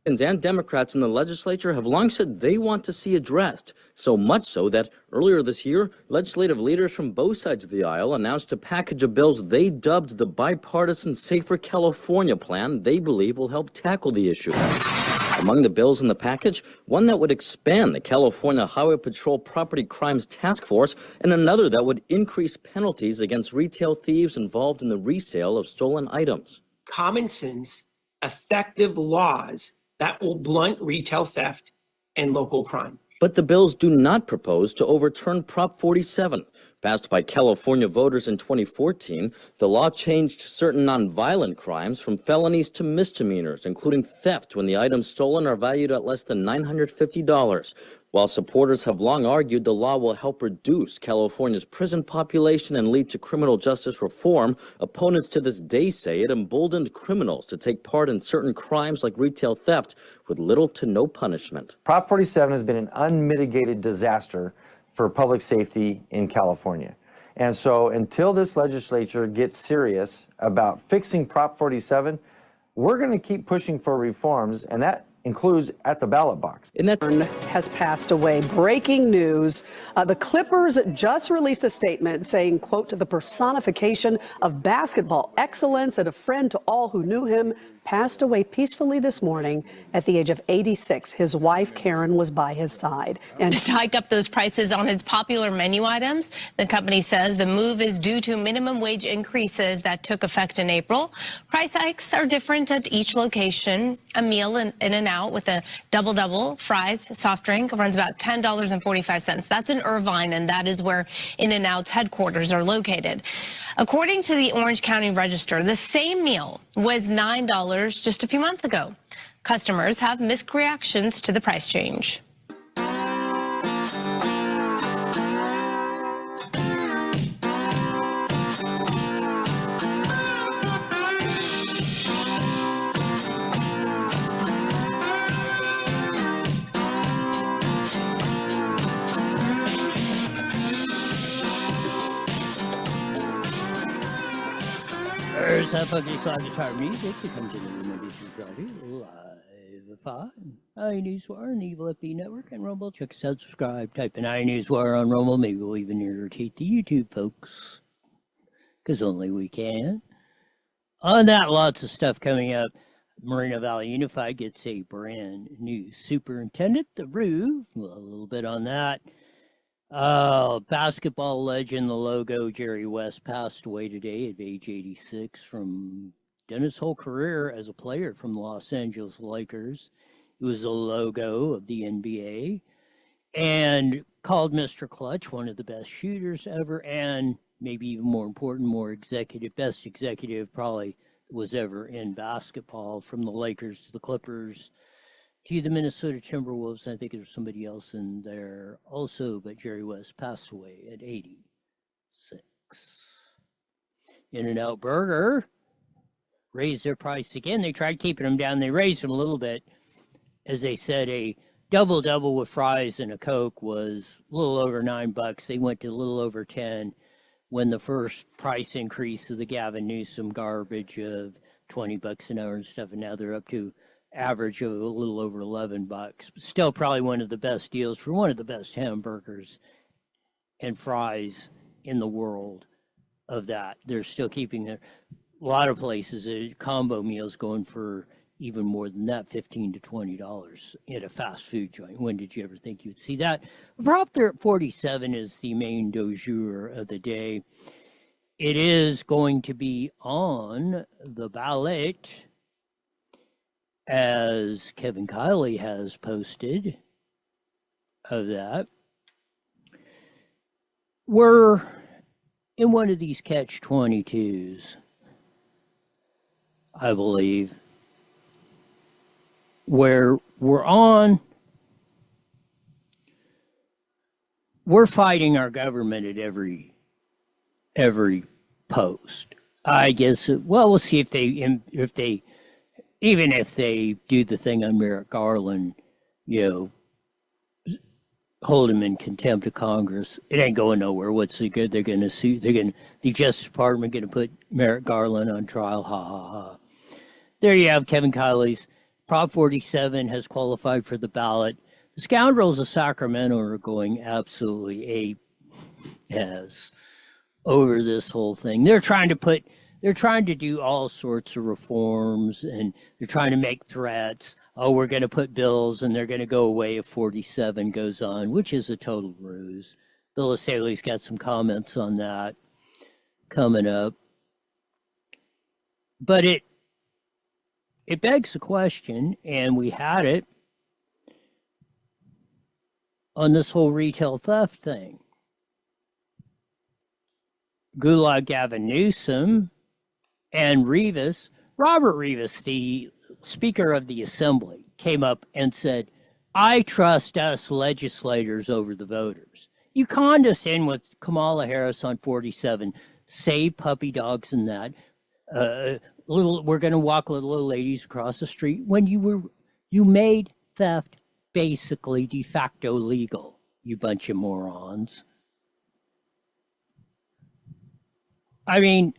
And Democrats in the legislature have long said they want to see addressed, so much so that earlier this year, legislative leaders from both sides of the aisle announced a package of bills they dubbed the bipartisan Safer California plan they believe will help tackle the issue. Among the bills in the package, one that would expand the California Highway Patrol Property Crimes Task Force, and another that would increase penalties against retail thieves involved in the resale of stolen items. Common sense, effective laws that will blunt retail theft and local crime. But the bills do not propose to overturn Prop 47. Passed by California voters in 2014, the law changed certain nonviolent crimes from felonies to misdemeanors, including theft when the items stolen are valued at less than $950. While supporters have long argued the law will help reduce California's prison population and lead to criminal justice reform, opponents to this day say it emboldened criminals to take part in certain crimes like retail theft with little to no punishment. Prop 47 has been an unmitigated disaster for public safety in California. And so until this legislature gets serious about fixing Prop 47, we're going to keep pushing for reforms, and that includes at the ballot box. Has passed away. Breaking news. The Clippers just released a statement saying, quote, the personification of basketball excellence and a friend to all who knew him passed away peacefully this morning at the age of 86. His wife, Karen, was by his side. And to hike up those prices on its popular menu items, the company says the move is due to minimum wage increases that took effect in April. Price hikes are different at each location. A meal in and out with a double-double, fries, soft drink runs about $10.45. That's in Irvine, and that is where In-N-Out's headquarters are located. According to the Orange County Register, the same meal was $9 just a few months ago. Customers have mixed reactions to the price change. There's a funky song guitar music that comes in every Monday through Friday, live at 5. iNewswire and the Evil FB Network and Rumble. Check us out, subscribe, type in iNewswire on Rumble. Maybe we'll even irritate the YouTube folks, because only we can. On that, lots of stuff coming up. Moreno Valley Unified gets a brand new superintendent, the roof. Well, a little bit on that. Basketball legend, the logo, Jerry West, passed away today at age 86 from Dennis' whole career as a player from the Los Angeles Lakers. He was the logo of the NBA and called Mr. Clutch one of the best shooters ever, and maybe even more important, best executive probably was ever in basketball, from the Lakers to the Clippers to the Minnesota Timberwolves. I think there's somebody else in there also, but Jerry West passed away at 86. In-N-Out Burger raised their price again. They tried keeping them down. They raised them a little bit. As they said, a double-double with fries and a Coke was a little over $9. They went to a little over 10 when the first price increase of the Gavin Newsom garbage of $20 an hour and stuff, and now they're up to average of a little over $11. Still probably one of the best deals for one of the best hamburgers and fries in the world of that. They're still keeping a lot of places, combo meals going for even more than that, $15 to $20 at a fast food joint. When did you ever think you'd see that? Prop 47 is the main du jour of the day. It is going to be on the ballot, as Kevin Kiley has posted of that. We're in one of these catch-22s, I believe, where we're fighting our government at every post. I guess, we'll see if they even if they do the thing on Merrick Garland, hold him in contempt of Congress, it ain't going nowhere. What's the good? They're going to sue. The Justice Department going to put Merrick Garland on trial. Ha ha ha. There you have Kevin Kiley's Prop 47 has qualified for the ballot. The scoundrels of Sacramento are going absolutely ape-ass over this whole thing. They're trying to do all sorts of reforms, and they're trying to make threats. Oh, we're going to put bills and they're going to go away if 47 goes on, which is a total ruse. Bill Assaley's got some comments on that coming up. But it begs the question, and we had it on this whole retail theft thing. Gulag Gavin Newsom and Robert Rivas, the Speaker of the Assembly, came up and said, I trust us legislators over the voters. You conned us in with Kamala Harris on 47, save puppy dogs and that. We're going to walk little ladies across the street when you made theft basically de facto legal, you bunch of morons. I mean,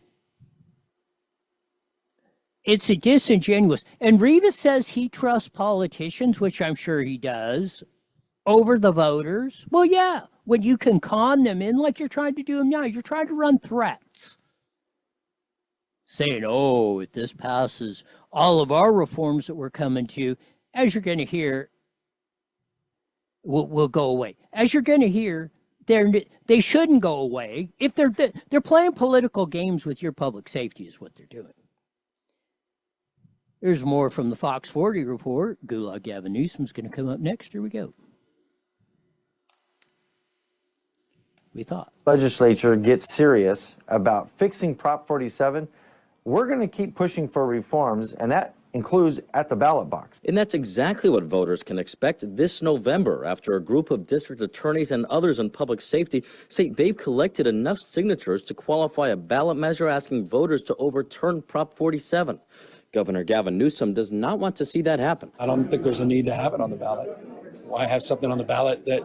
it's a disingenuous. And Rivas says he trusts politicians, which I'm sure he does, over the voters. Well, yeah, when you can con them in like you're trying to do them now, you're trying to run threats. Saying, oh, if this passes all of our reforms that we're coming to, as you're going to hear, will go away. As you're going to hear, they shouldn't go away. If they're playing political games with your public safety is what they're doing. There's more from the Fox 40 report. Gulag Gavin Newsom's going to come up next. Here we go. We thought. Legislature gets serious about fixing Prop 47, we're going to keep pushing for reforms, and that includes at the ballot box. And that's exactly what voters can expect this November after a group of district attorneys and others in public safety say they've collected enough signatures to qualify a ballot measure asking voters to overturn Prop 47. Governor Gavin Newsom does not want to see that happen. I don't think there's a need to have it on the ballot. Why have something on the ballot that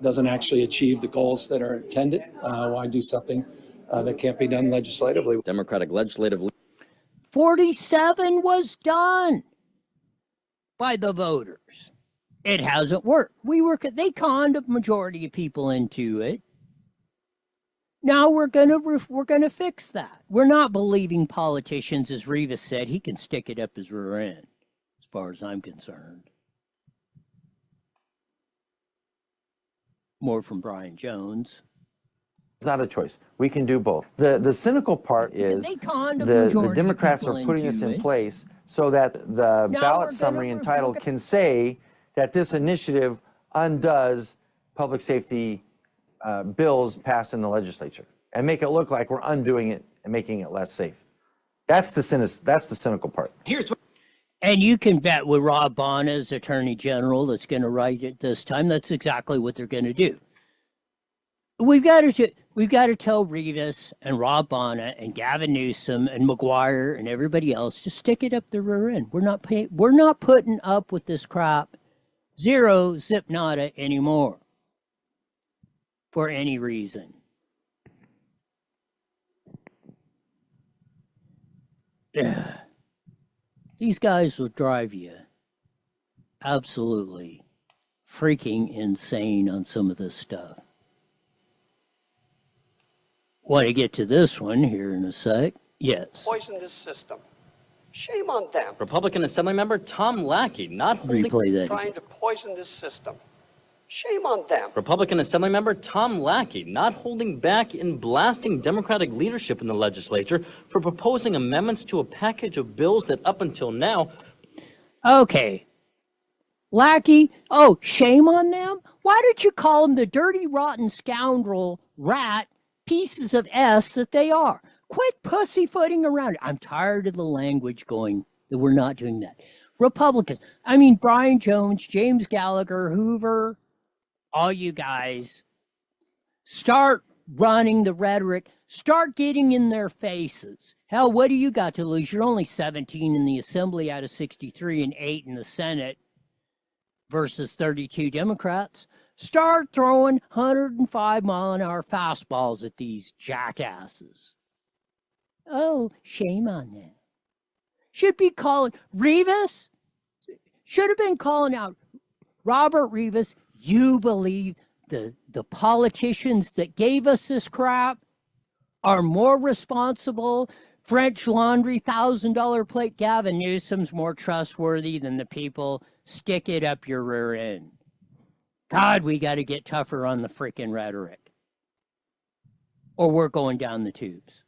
doesn't actually achieve the goals that are intended? Why do something that can't be done legislatively? Democratic legislative 47 was done by the voters. It hasn't worked. They conned a majority of people into it. Now we're gonna fix that. We're not believing politicians, as Rivas said. He can stick it up his rear end, as far as I'm concerned. More from Brian Jones. Not a choice. We can do both. The cynical part is the Democrats are putting this in place so that the ballot summary entitled can say that this initiative undoes public safety bills passed in the legislature and make it look like we're undoing it and making it less safe. That's the cynical part. And you can bet with Rob Bonner as Attorney General that's going to write it this time, that's exactly what they're going to do. We've got to tell Rivas and Rob Bonner and Gavin Newsom and McGuire and everybody else to stick it up the rear end. We're not putting up with this crap, zero zip nada anymore for any reason. These guys will drive you absolutely freaking insane on some of this stuff. Want to get to this one here in a sec? Yes. Poison this system. Shame on them. Republican Assemblymember Tom Lackey not holding... Replay that. Trying to poison this system. Shame on them. Republican Assemblymember Tom Lackey not holding back in blasting Democratic leadership in the legislature for proposing amendments to a package of bills that up until now... Okay. Lackey, oh, shame on them? Why did you call them the dirty, rotten scoundrel, rat, pieces of S that they are? Quit pussyfooting around. I'm tired of the language going that we're not doing that. Republicans, I mean, Brian Jones, James Gallagher, Hoover, all you guys, start running the rhetoric, start getting in their faces. Hell, what do you got to lose? You're only 17 in the Assembly out of 63 and 8 in the Senate versus 32 Democrats. Start throwing 105-mile-an-hour fastballs at these jackasses. Oh, shame on them. Should be calling Rivas. should have been calling out Robert Rivas. You believe the politicians that gave us this crap are more responsible? French Laundry, $1,000 plate Gavin Newsom's more trustworthy than the people. Stick it up your rear end. God, we got to get tougher on the freaking rhetoric, or we're going down the tubes.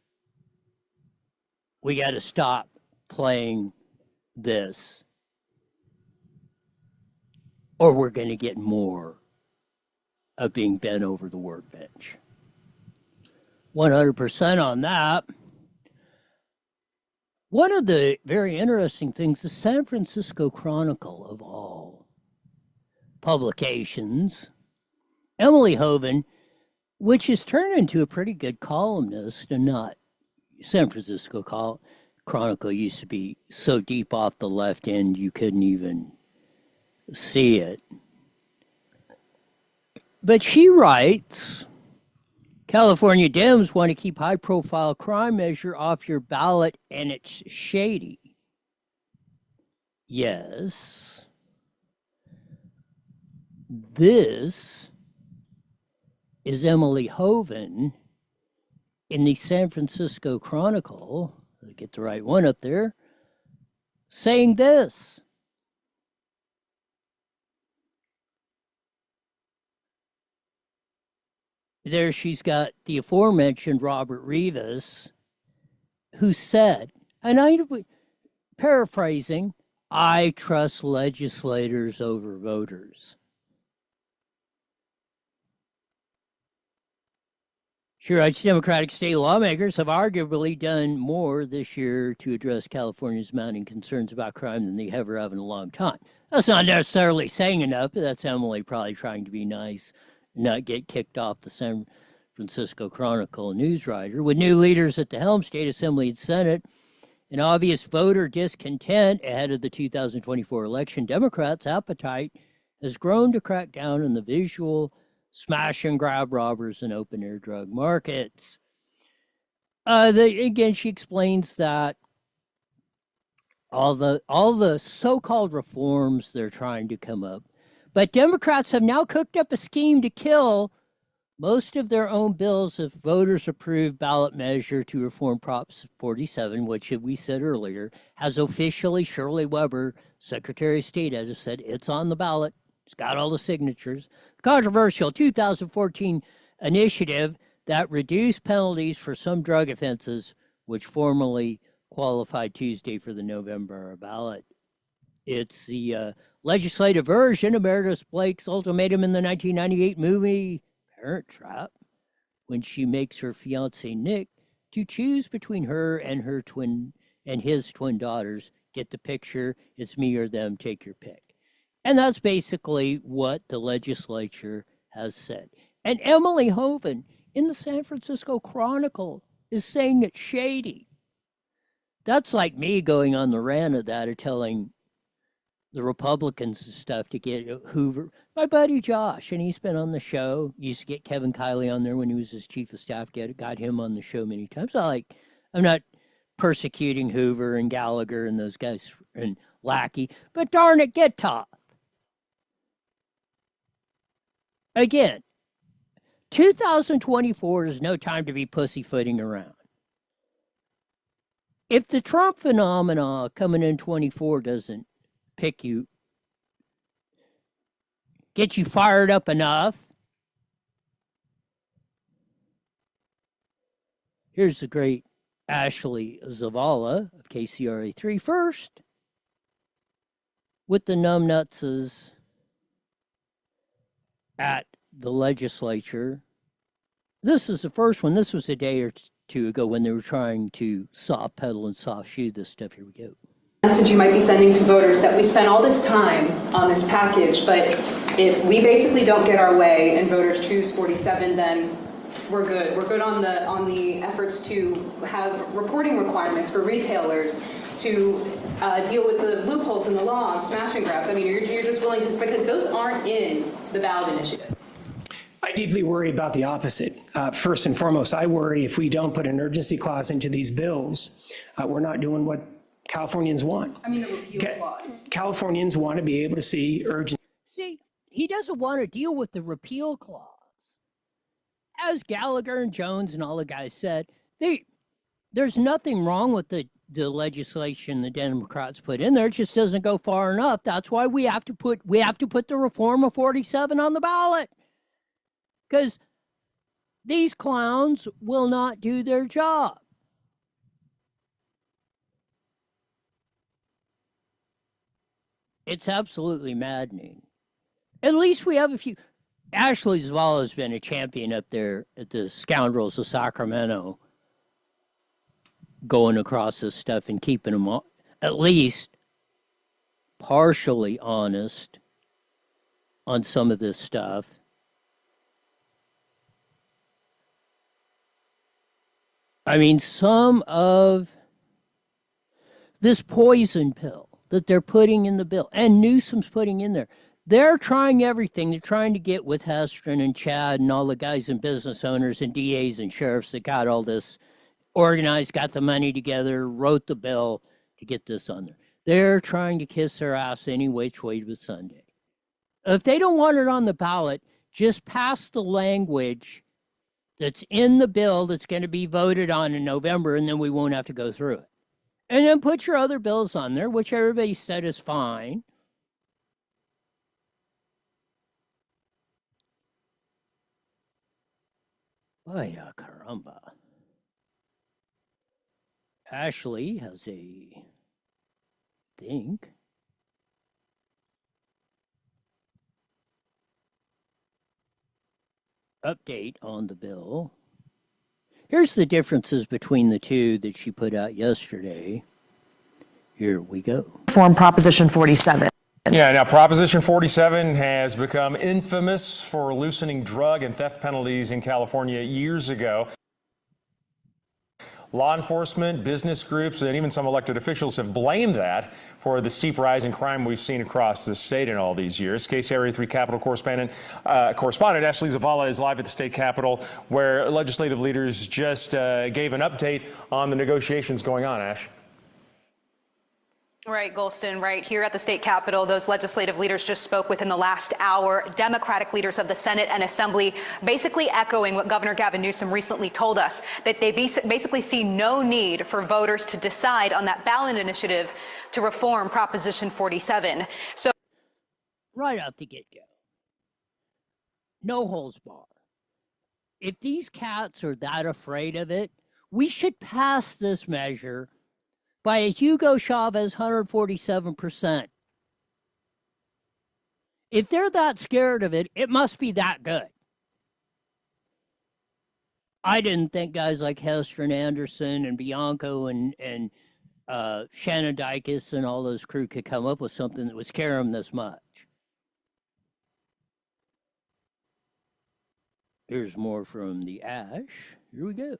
We got to stop playing this, or we're going to get more of being bent over the workbench. 100% on that. One of the very interesting things, the San Francisco Chronicle of all publications, Emily Hoven, which has turned into a pretty good columnist, and not San Francisco Chronicle used to be so deep off the left end you couldn't even see it. But she writes, California Dems want to keep high-profile crime measure off your ballot, and it's shady. Yes. This is Emily Hoven in the San Francisco Chronicle, I'll get the right one up there, saying this. There she's got the aforementioned Robert Rivas, who said, and I'm paraphrasing, I trust legislators over voters. She writes, Democratic state lawmakers have arguably done more this year to address California's mounting concerns about crime than they ever have in a long time. That's not necessarily saying enough, but that's Emily probably trying to be nice, not get kicked off the San Francisco Chronicle news writer. With new leaders at the helm, state assembly and Senate, and obvious voter discontent ahead of the 2024 election, Democrats' appetite has grown to crack down on the visual smash and grab robbers in open air drug markets. Again, she explains that all the so-called reforms they're trying to come up, but Democrats have now cooked up a scheme to kill most of their own bills if voters approve ballot measure to reform Prop 47, which we said earlier, has officially, Shirley Weber, Secretary of State, has said it's on the ballot. It's got all the signatures. The controversial 2014 initiative that reduced penalties for some drug offenses, which formally qualified Tuesday for the November ballot. It's the legislative version of Meredith Blake's ultimatum in the 1998 movie Parent Trap, when she makes her fiancé Nick to choose between her and his twin daughters. Get the picture? It's me or them. Take your pick. And that's basically what the legislature has said. And Emily Hoven in the San Francisco Chronicle is saying it's shady. That's like me going on the rant of that, or telling the Republicans and stuff to get Hoover. My buddy Josh, and he's been on the show, used to get Kevin Kiley on there when he was his chief of staff, got him on the show many times. I'm not persecuting Hoover and Gallagher and those guys and Lackey, but darn it, get tough. Again, 2024 is no time to be pussyfooting around. If the Trump phenomena coming in 24 doesn't get you fired up enough, here's the great Ashley Zavala of KCRA3 first with the numbnutses at the legislature. This is the first one. This was a day or two ago when they were trying to soft pedal and soft shoe this stuff. Here we go. Message you might be sending to voters that we spent all this time on this package, but if we basically don't get our way and voters choose 47, then we're good. We're good on the efforts to have reporting requirements for retailers, to deal with the loopholes in the law and smash and grabs. I mean, you're just willing to, because those aren't in the ballot initiative. I deeply worry about the opposite. First and foremost, I worry if we don't put an urgency clause into these bills, we're not doing what Californians want. I mean, the repeal clause. Californians want to be able to see urgent. See, he doesn't want to deal with the repeal clause. As Gallagher and Jones and all the guys said, there's nothing wrong with the legislation the Democrats put in there. It just doesn't go far enough. That's why we have to put the reform of 47 on the ballot. Because these clowns will not do their job. It's absolutely maddening. At least we have a few. Ashley Zavala has been a champion up there at the Scoundrels of Sacramento, going across this stuff and keeping them at least partially honest on some of this stuff. I mean, some of this poison pill that they're putting in the bill, and Newsom's putting in there, they're trying everything. They're trying to get with Hestron and Chad and all the guys and business owners and DAs and sheriffs that got all this organized, got the money together, wrote the bill to get this on there. They're trying to kiss their ass any which way but Sunday. If they don't want it on the ballot, just pass the language that's in the bill that's going to be voted on in November, and then we won't have to go through it. And then put your other bills on there, which everybody said is fine. Vaya caramba. Ashley has a update on the bill. Here's the differences between the two that she put out yesterday. Here we go. Form Proposition 47. Yeah, now Proposition 47 has become infamous for loosening drug and theft penalties in California years ago. Law enforcement, business groups, and even some elected officials have blamed that for the steep rise in crime we've seen across the state in all these years. Case Area 3 Capitol correspondent Ashley Zavala is live at the state capitol, where legislative leaders just gave an update on the negotiations going on. Ash. Right, Golston, right here at the state capitol, those legislative leaders just spoke within the last hour. Democratic leaders of the Senate and Assembly basically echoing what Governor Gavin Newsom recently told us, that they basically see no need for voters to decide on that ballot initiative to reform Proposition 47. So right out the get-go, no holds barred. If these cats are that afraid of it, we should pass this measure by a Hugo Chavez 147%. If they're that scared of it, it must be that good. I didn't think guys like Hestron Anderson and Bianco and Shannon Dykes and all those crew could come up with something that would scare them this much. Here's more from the Ash. Here we go.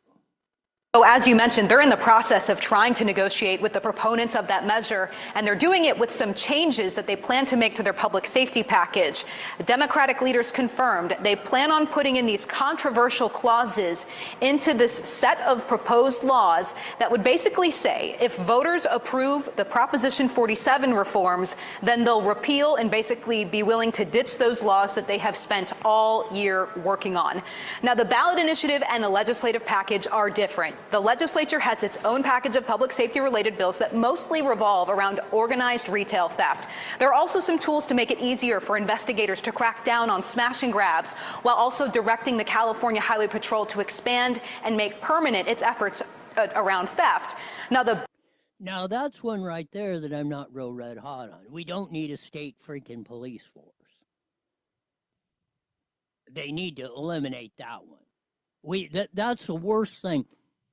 So as you mentioned, they're in the process of trying to negotiate with the proponents of that measure, and they're doing it with some changes that they plan to make to their public safety package. The Democratic leaders confirmed they plan on putting in these controversial clauses into this set of proposed laws that would basically say if voters approve the Proposition 47 reforms, then they'll repeal and basically be willing to ditch those laws that they have spent all year working on. Now, the ballot initiative and the legislative package are different. The legislature has its own package of public safety related bills that mostly revolve around organized retail theft. There are also some tools to make it easier for investigators to crack down on smash and grabs, while also directing the California Highway Patrol to expand and make permanent its efforts around theft. Now that's one right there that I'm not real red hot on. We don't need a state freaking police force. They need to eliminate that one. That's the worst thing.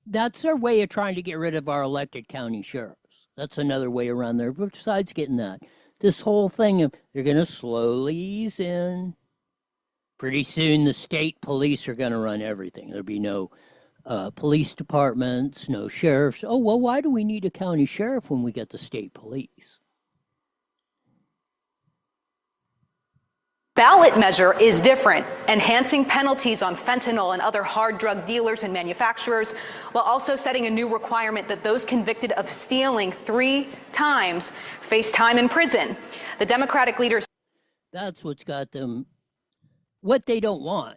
That's their way of trying to get rid of our elected county sheriffs. That's another way around there. But besides getting that, this whole thing of they're going to slowly ease in. Pretty soon the state police are going to run everything. There'll be no police departments, no sheriffs. Oh, well, why do we need a county sheriff when we get the state police? ballot measure is different, enhancing penalties on fentanyl and other hard drug dealers and manufacturers, while also setting a new requirement that those convicted of stealing 3 times face time in prison. The Democratic leaders. That's what's got them. What they don't want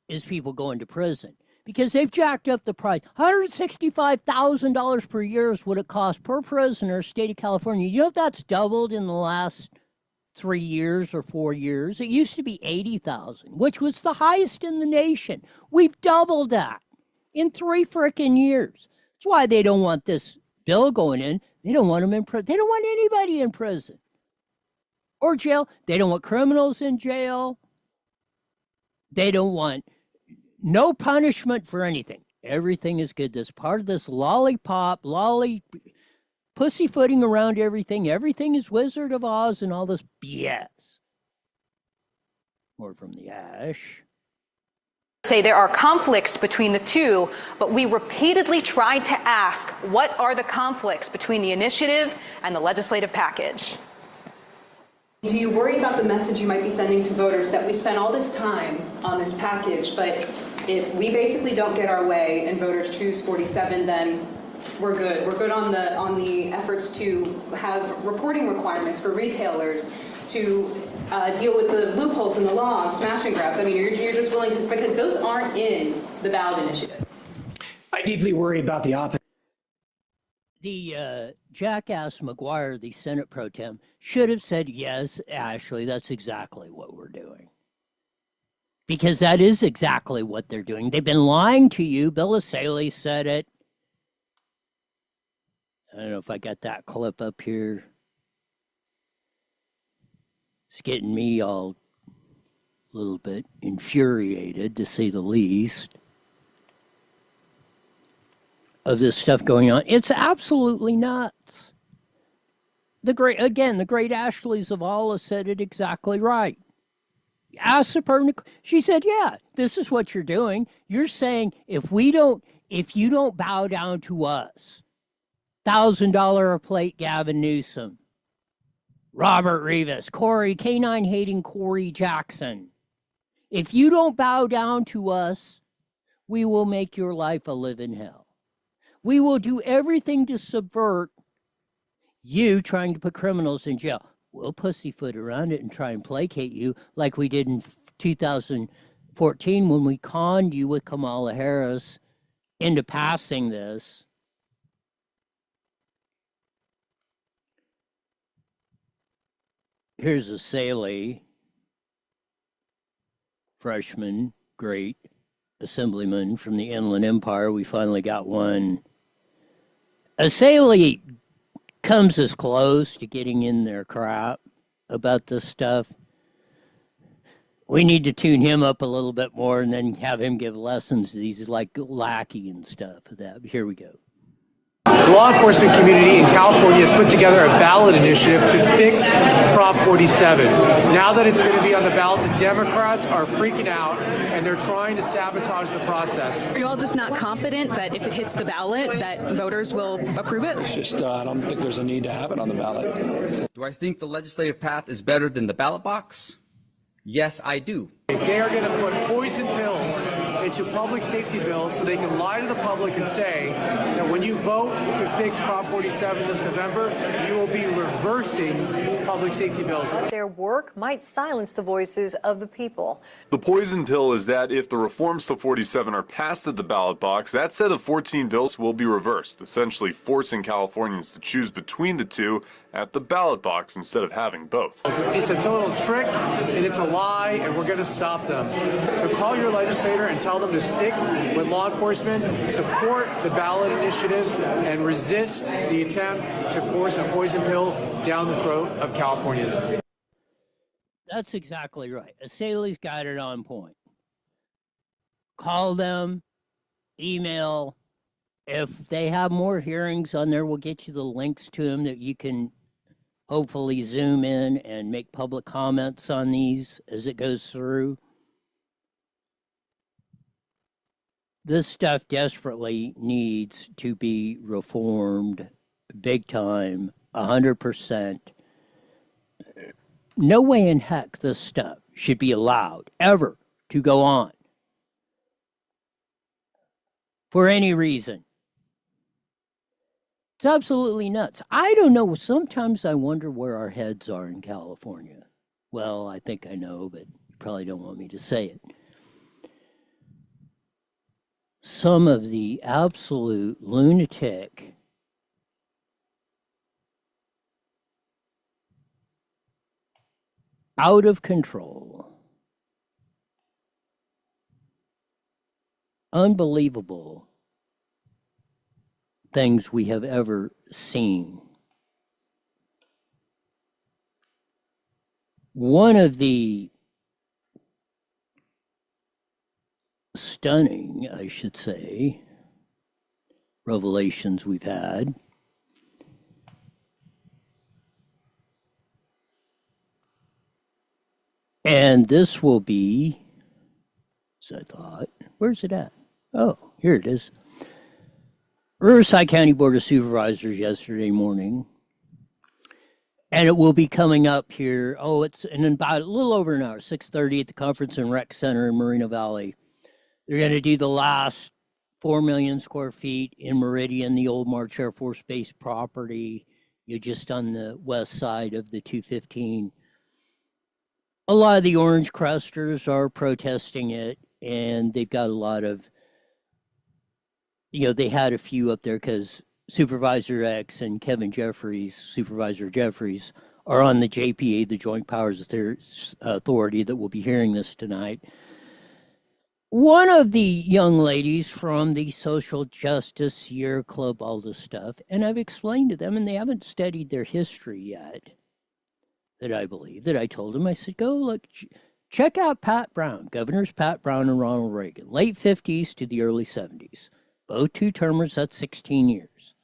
is people going to prison because they've jacked up the price. $165,000 per year is what it costs per prisoner, state of California. You know that's doubled in the last 3 years or 4 years. It used to be $80,000, which was the highest in the nation. We've doubled that in 3 frickin' years. That's why they don't want this bill going in. They don't want them in prison. They don't want anybody in prison or jail. They don't want criminals in jail. They don't want no punishment for anything. Everything is good. This part of this pussyfooting around everything. Everything is Wizard of Oz and all this BS. More from the ash. Say there are conflicts between the two, but we repeatedly tried to ask, what are the conflicts between the initiative and the legislative package? Do you worry about the message you might be sending to voters that we spent all this time on this package, but if we basically don't get our way and voters choose 47, then we're good. We're good on the efforts to have reporting requirements for retailers, to deal with the loopholes in the law, smash and grabs. I mean, you're just willing to, because those aren't in the ballot initiative. I deeply worry about the opposite. The jackass McGuire, the Senate pro tem, should have said, yes, Ashley, that's exactly what we're doing. Because that is exactly what they're doing. They've been lying to you. Bill Asaley said it. I don't know if I got that clip up here. It's getting me all a little bit infuriated, to say the least, of this stuff going on. It's absolutely nuts. The great Ashley Zavala said it exactly right. Asked her, she said, yeah, this is what you're doing. You're saying if you don't bow down to us, $1,000 a plate Gavin Newsom, Robert Rivas, Canine hating Corey Jackson. If you don't bow down to us, we will make your life a living hell. We will do everything to subvert you trying to put criminals in jail. We'll pussyfoot around it and try and placate you like we did in 2014 when we conned you with Kamala Harris into passing this. Here's a Saley, freshman, great assemblyman from the Inland Empire. We finally got one. Saley comes as close to getting in their crap about this stuff. We need to tune him up a little bit more and then have him give lessons to these like lackey and stuff. Here we go. The law enforcement community in California has put together a ballot initiative to fix Prop 47. Now that it's going to be on the ballot, the Democrats are freaking out and they're trying to sabotage the process. Are you all just not confident that if it hits the ballot, that voters will approve it? It's just, I don't think there's a need to have it on the ballot. Do I think the legislative path is better than the ballot box? Yes, I do. They are going to put poison pills into public safety bills so they can lie to the public and say that when you vote to fix Prop 47 this November, you will be reversing public safety bills. Their work might silence the voices of the people. The poison pill is that if the reforms to 47 are passed at the ballot box, that set of 14 bills will be reversed, essentially forcing Californians to choose between the two at the ballot box instead of having both. It's a total trick and it's a lie, and we're going to stop them. So call your legislator and tell them to stick with law enforcement, support the ballot initiative, and resist the attempt to force a poison pill down the throat of Californians. That's exactly right. Asaley's got it on point. Call them, email. If they have more hearings on there, we'll get you the links to them that you can hopefully zoom in and make public comments on these as it goes through. This stuff desperately needs to be reformed big time, 100%. No way in heck this stuff should be allowed ever to go on for any reason. It's absolutely nuts. I don't know. Sometimes I wonder where our heads are in California. Well, I think I know, but you probably don't want me to say it. Some of the absolute lunatic, out of control, unbelievable things we have ever seen. One of the stunning, I should say, revelations we've had and this will be, as I thought, where's it at? Oh, here it is. Riverside County Board of Supervisors yesterday morning, and it will be coming up here. Oh, it's in about a little over an hour, 6:30 at the Conference and Rec Center in Moreno Valley. They're going to do the last 4 million square feet in Meridian, the old March Air Force Base property. You're just on the west side of the 215. A lot of the Orange Cresters are protesting it, and they've got a lot of, they had a few up there because Supervisor X and Kevin Jeffries, Supervisor Jeffries, are on the JPA, the Joint Powers Authority, that will be hearing this tonight. One of the young ladies from the Social Justice Sierra Club, all this stuff, and I've explained to them, and they haven't studied their history yet, that I believe, that I told them, I said, go look, check out Pat Brown, Governors Pat Brown and Ronald Reagan, late 50s to the early 70s. Both two-termers, that's 16 years.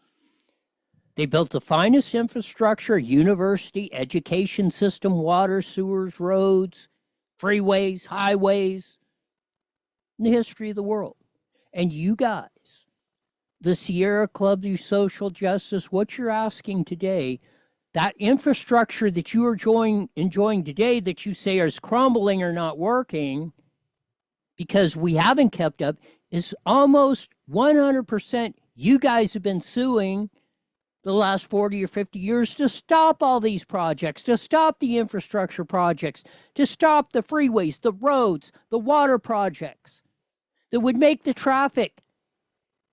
They built the finest infrastructure, university, education system, water, sewers, roads, freeways, highways, in the history of the world. And you guys, the Sierra Club, you social justice, what you're asking today, that infrastructure that you are enjoying today that you say is crumbling or not working because we haven't kept up, is almost 100% you guys have been suing the last 40 or 50 years to stop all these projects, to stop the infrastructure projects, to stop the freeways, the roads, the water projects that would make the traffic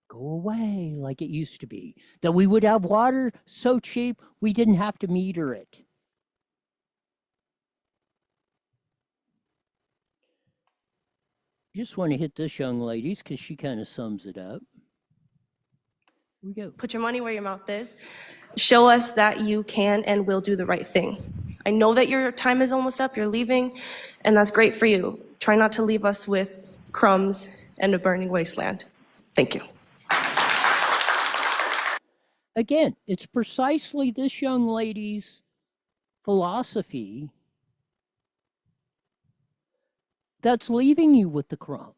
go away like it used to be, that we would have water so cheap we didn't have to meter it. Just want to hit this young lady's because she kind of sums it up. Here we go. Put your money where your mouth is. Show us that you can and will do the right thing. I know that your time is almost up, you're leaving, and that's great for you. Try not to leave us with crumbs and a burning wasteland. Thank you. Again, it's precisely this young lady's philosophy that's leaving you with the crumbs.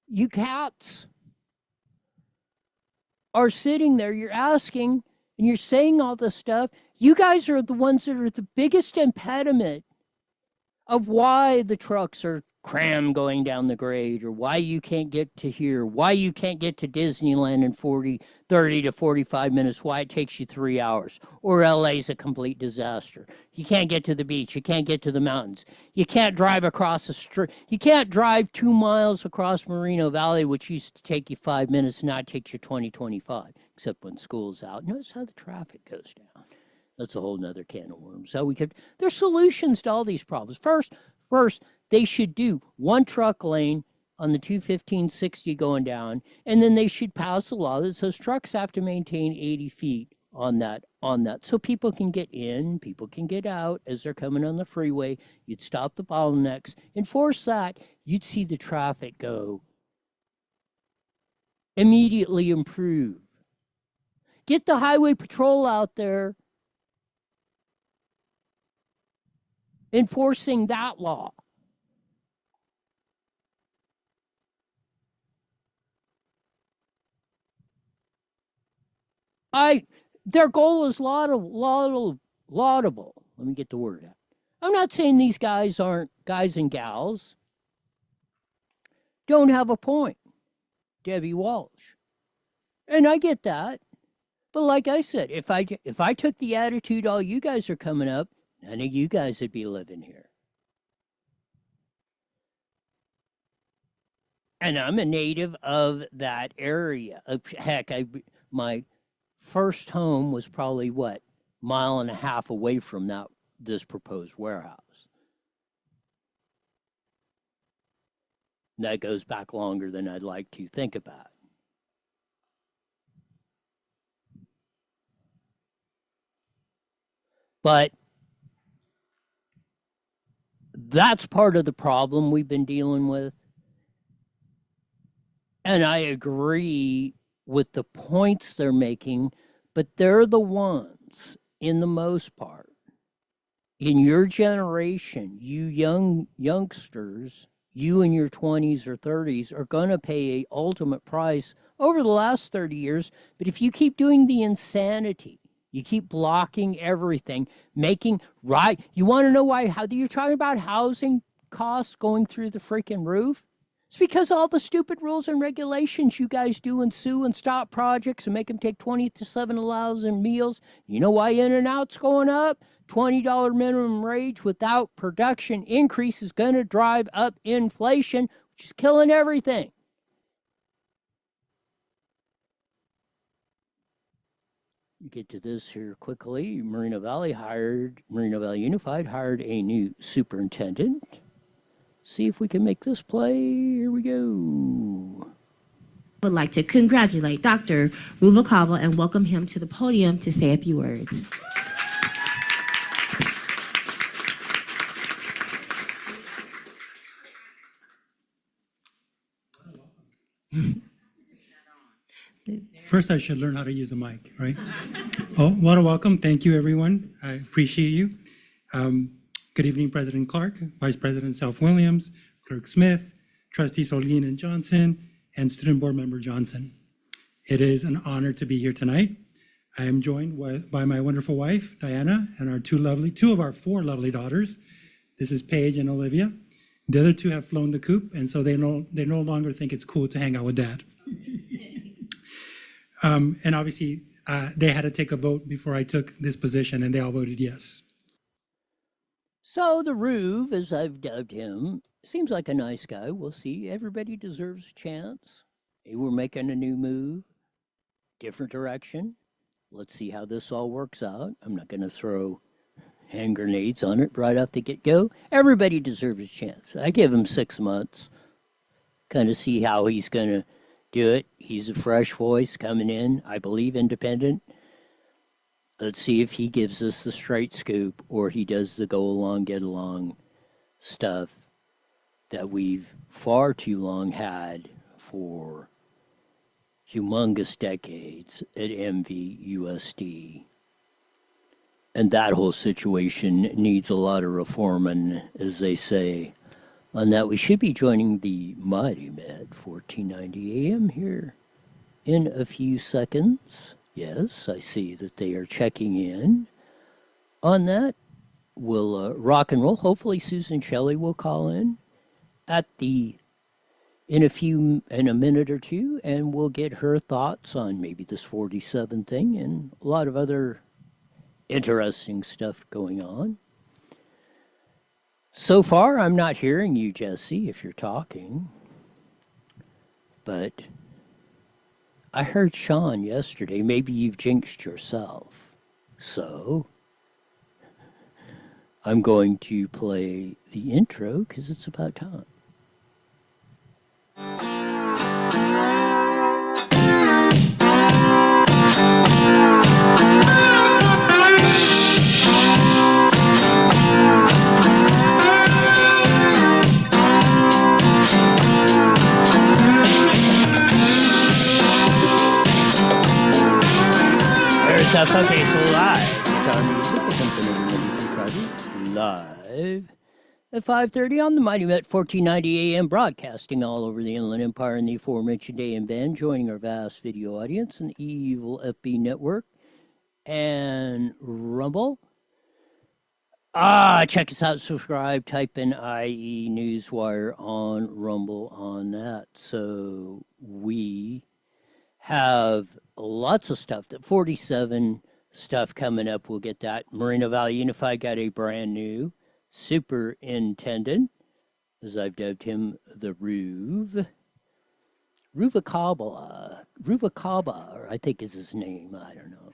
You cats are sitting there, you're asking, and you're saying all this stuff. You guys are the ones that are the biggest impediment of why the trucks are crammed going down the grade, or why you can't get to here, why you can't get to Disneyland in 30 to 45 minutes, why it takes you 3 hours, or LA's a complete disaster. You can't get to the beach, you can't get to the mountains, you can't drive across the street, you can't drive 2 miles across Moreno Valley, which used to take you 5 minutes, now it takes you 20-25, except when school's out. Notice how the traffic goes down. That's a whole nother can of worms. So there's solutions to all these problems. First, they should do one truck lane on the 215/60 going down, and then they should pass a law that says trucks have to maintain 80 feet on that, so people can get in, people can get out as they're coming on the freeway. You'd stop the bottlenecks, enforce that, you'd see the traffic go immediately improve. Get the highway patrol out there enforcing that law. Their goal is laudable, laudable. Let me get the word out. I'm not saying these guys aren't guys and gals. Don't have a point. Debbie Walsh. And I get that. But like I said, if I took the attitude all you guys are coming up, none of you guys would be living here. And I'm a native of that area. Heck, my first home was probably, what, mile and a half away from this proposed warehouse. And that goes back longer than I'd like to think about. But that's part of the problem we've been dealing with. And I agree with the points they're making, but they're the ones, in the most part, in your generation, you youngsters, you in your 20s or 30s are going to pay an ultimate price over the last 30 years. But if you keep doing the insanity, you keep blocking everything, you want to know why? How you're talking about housing costs going through the freaking roof? It's because all the stupid rules and regulations you guys do and sue and stop projects and make them take 20 to 7,000 meals. You know why In-N-Out's going up? $20 minimum wage without production increase is going to drive up inflation, which is killing everything. Get to this here quickly. Moreno Valley Unified hired a new superintendent. See if we can make this play. Here we go. I would like to congratulate Dr. Ruvalcaba and welcome him to the podium to say a few words. First, I should learn how to use a mic, right? Oh, what a welcome. Thank you, everyone. I appreciate you. Good evening, President Clark, Vice President Self-Williams, Clerk Smith, Trustees Holguin and Johnson, and Student Board Member Johnson. It is an honor to be here tonight. I am joined by my wonderful wife, Diana, and our two of our four lovely daughters. This is Paige and Olivia. The other two have flown the coop, and so they no longer think it's cool to hang out with Dad. And obviously, they had to take a vote before I took this position, and they all voted yes. So the Rube, as I've dubbed him, seems like a nice guy. We'll see. Everybody deserves a chance. Hey, we're making a new move, different direction. Let's see how this all works out. I'm not going to throw hand grenades on it right off the get-go. Everybody deserves a chance. I give him 6 months, kind of see how he's going to do it. He's a fresh voice coming in, I believe independent. Let's see if he gives us the straight scoop or he does the go along, get along stuff that we've far too long had for humongous decades at MVUSD. And that whole situation needs a lot of reforming, as they say. On that, we should be joining the Mighty Med 1490 AM here in a few seconds. Yes, I see that they are checking in. On that, we'll rock and roll. Hopefully Susan Shelley will call in in a minute or two, and we'll get her thoughts on maybe this 47 thing and a lot of other interesting stuff going on. So far, I'm not hearing you, Jesse, if you're talking. But I heard Sean yesterday. Maybe you've jinxed yourself. So I'm going to play the intro because it's about time. Okay, so live at 5:30 on the Mighty Met 1490 AM, broadcasting all over the Inland Empire and the aforementioned AM band, joining our vast video audience and Evil FB Network and Rumble. Check us out, subscribe, type in IE Newswire on Rumble on that. So we have lots of stuff. The 47 stuff coming up. We'll get that. Moreno Valley Unified got a brand new superintendent, as I've dubbed him, the Ruvacaba, or I think is his name. I don't know.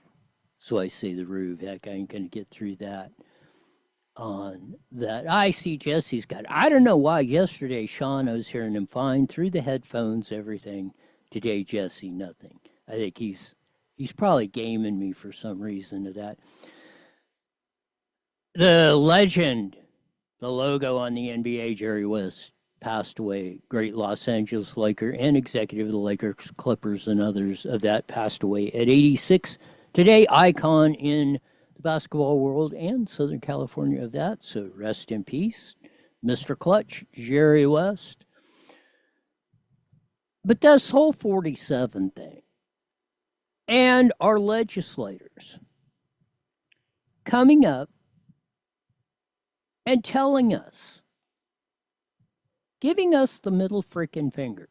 So I say the Ruv. Heck, I ain't going to get through that. On that, I see Jesse's got. I don't know why yesterday, Sean, I was hearing him fine through the headphones, everything. Today, Jesse, nothing. I think he's probably gaming me for some reason to that. The legend, the logo on the NBA, Jerry West, passed away. Great Los Angeles Laker and executive of the Lakers, Clippers, and others of that passed away at 86. Today, icon in the basketball world and Southern California of that. So rest in peace, Mr. Clutch, Jerry West. But this whole 47 thing and our legislators coming up and telling us, giving us the middle frickin' finger,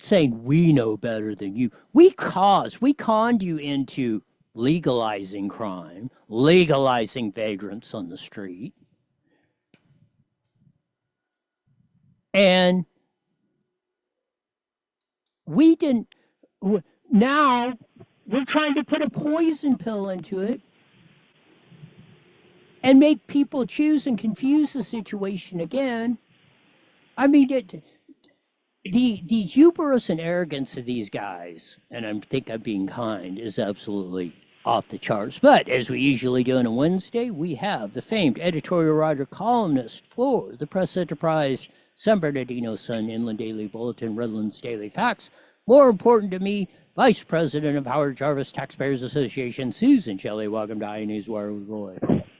saying we know better than you. We conned you into legalizing crime, legalizing vagrants on the street. And we didn't, now we're trying to put a poison pill into it and make people choose and confuse the situation again. I mean, the hubris and arrogance of these guys, and I think I'm being kind, is absolutely off the charts. But as we usually do on a Wednesday, we have the famed editorial writer, columnist for the Press Enterprise, San Bernardino Sun, Inland Daily Bulletin, Redlands Daily Facts. More important to me, Vice President of Howard Jarvis Taxpayers Association, Susan Shelley. Welcome to IE Newswire with Roy.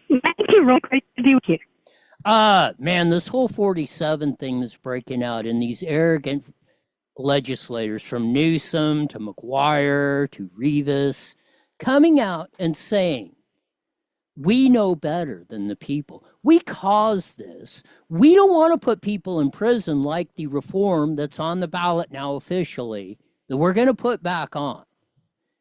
Thank you, Roy. Great to be with you. Man, this whole 47 thing that's breaking out, and these arrogant legislators from Newsom to McGuire to Rivas coming out and saying, we know better than the people. We caused this. We don't want to put people in prison like the reform that's on the ballot now officially that we're going to put back on.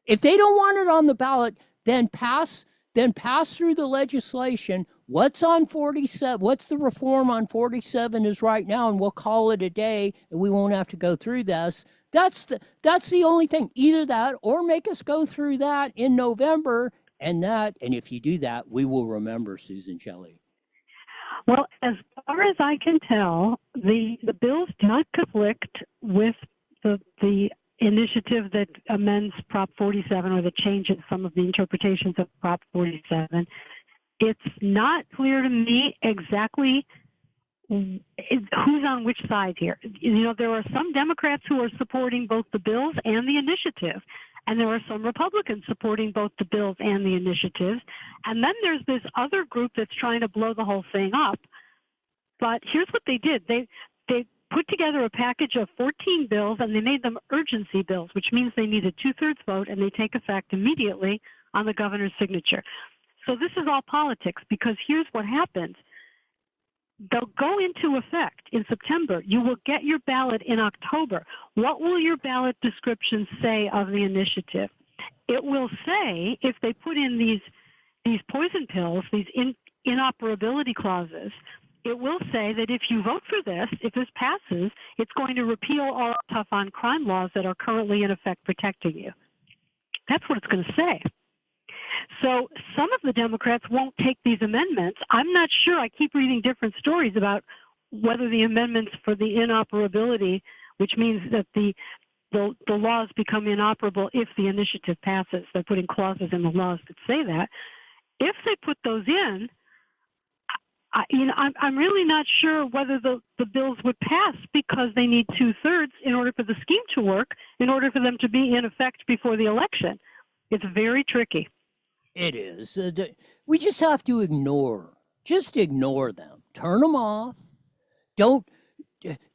If they don't want it on the ballot, then pass through the legislation. What's on 47? What's the reform on 47 is right now, and we'll call it a day, and we won't have to go through this. That's the only thing. Either that, or make us go through that in November, and if you do that, we will remember, Susan Shelley. Well, as far as I can tell, the bills do not conflict with the initiative that amends Prop 47 or that changes some of the interpretations of Prop 47. It's not clear to me exactly who's on which side here. You know, there are some Democrats who are supporting both the bills and the initiative, and there are some Republicans supporting both the bills and the initiatives. And then there's this other group that's trying to blow the whole thing up. But here's what they did. They put together a package of 14 bills, and they made them urgency bills, which means they need a 2/3 vote, and they take effect immediately on the governor's signature. So this is all politics, because here's what happens. They'll go into effect in September. You will get your ballot in October. What will your ballot description say of the initiative? It will say, if they put in these poison pills, these inoperability clauses, it will say that if you vote for this, if this passes, it's going to repeal all tough on crime laws that are currently in effect protecting you. That's what it's going to say. So some of the Democrats won't take these amendments. I'm not sure. I keep reading different stories about whether the amendments for the inoperability, which means that the laws become inoperable if the initiative passes. They're putting clauses in the laws that say that. If they put those in, I'm really not sure whether the bills would pass, because they need 2/3 in order for the scheme to work, in order for them to be in effect before the election. It's very tricky. It is. We just have to ignore them. Turn them off. Don't